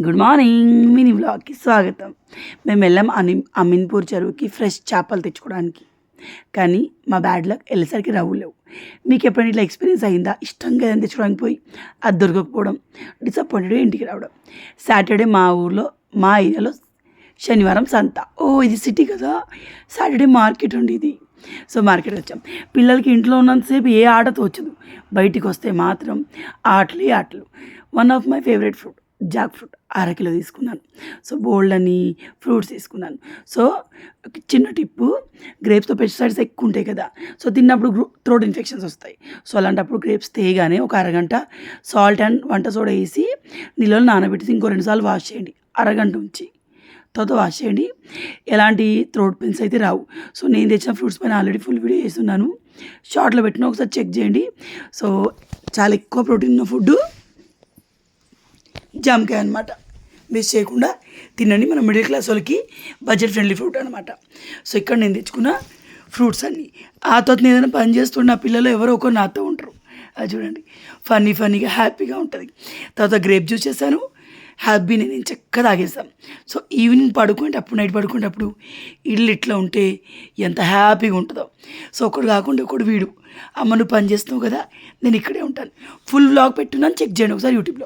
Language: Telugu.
గుడ్ మార్నింగ్, మినీ వ్లాగ్కి స్వాగతం. మేము వెళ్ళాం అమీన్పూర్ చెరువుకి ఫ్రెష్ చేపలు తెచ్చుకోవడానికి. కానీ మా బ్యాడ్ లక్ వెళ్ళేసరికి లేవు. మీకు ఎప్పుడైనా ఇట్లా ఎక్స్పీరియన్స్ అయిందా? ఇష్టంగా ఏదైనా తెచ్చుకోవడానికి పోయి అది దొరకకపోవడం, డిసప్పాయింటెడ్ ఇంటికి రావడం. సాటర్డే మా ఊర్లో మా ఏరియాలో శనివారం సంత. ఇది సిటీ కదా, సాటర్డే మార్కెట్ ఉండేది. సో మార్కెట్ వచ్చాం. పిల్లలకి ఇంట్లో ఉన్నంతసేపు ఏ ఆట తోచదు, బయటికి వస్తే మాత్రం ఆటలు ఆటలు. One of my favourite fruit Jack fruit 1/2 kilo తీసుకున్నాను. సో బోల్డ్ అని ఫ్రూట్స్ తీసుకున్నాను. సో చిన్న టిప్పు, గ్రేప్స్తో పెస్టిసైడ్స్ ఎక్కువ ఉంటాయి కదా, సో తిన్నప్పుడు థ్రోట్ ఇన్ఫెక్షన్స్ వస్తాయి. సో అలాంటప్పుడు గ్రేప్స్ తేగానే ఒక అరగంట సాల్ట్ అండ్ వంట సోడా వేసి నీళ్ళలో నానబెట్టేసి ఇంకో 2 సార్లు వాష్ చేయండి. అరగంట ఉంచి తర్వాత వాష్ చేయండి. ఎలాంటి థ్రోట్ పెయిన్స్ అయితే రావు. సో నేను తెచ్చిన ఫ్రూట్స్ పైన ఆల్రెడీ ఫుల్ వీడియో చేస్తున్నాను, షార్ట్లో పెట్టిన ఒకసారి చెక్ చేయండి. సో చాలా ఎక్కువ ప్రోటీన్ ఉన్న ఫుడ్ జామకాయ అనమాట. మిస్ చేయకుండా తినండి. మన మిడిల్ క్లాస్ వాళ్ళకి బడ్జెట్ ఫ్రెండ్లీ ఫ్రూట్ అనమాట. సో ఇక్కడ నేను తెచ్చుకున్న ఫ్రూట్స్ అన్నీ. ఆ తర్వాత నేను ఏదైనా పని చేస్తున్న పిల్లలు ఎవరో ఒకరు నాతో ఉంటారు. అది చూడండి, ఫన్నీగా హ్యాపీగా ఉంటుంది. తర్వాత గ్రేప్ జ్యూస్ చేశాను, హ్యాపీని నేను చక్కగా తాగేస్తాను. సో ఈవినింగ్ పడుకునేటప్పుడు, నైట్ పడుకునేటప్పుడు ఇల్లు ఇట్లా ఉంటే ఎంత హ్యాపీగా ఉంటుందో. సో ఒకడు కాకుండా ఒకడు వీడు, అమ్మ నువ్వు పని చేస్తున్నావు కదా, నేను ఇక్కడే ఉంటాను. ఫుల్ వ్లాగ్ పెట్టున్నాను, చెక్ చేయండి ఒకసారి యూట్యూబ్లో.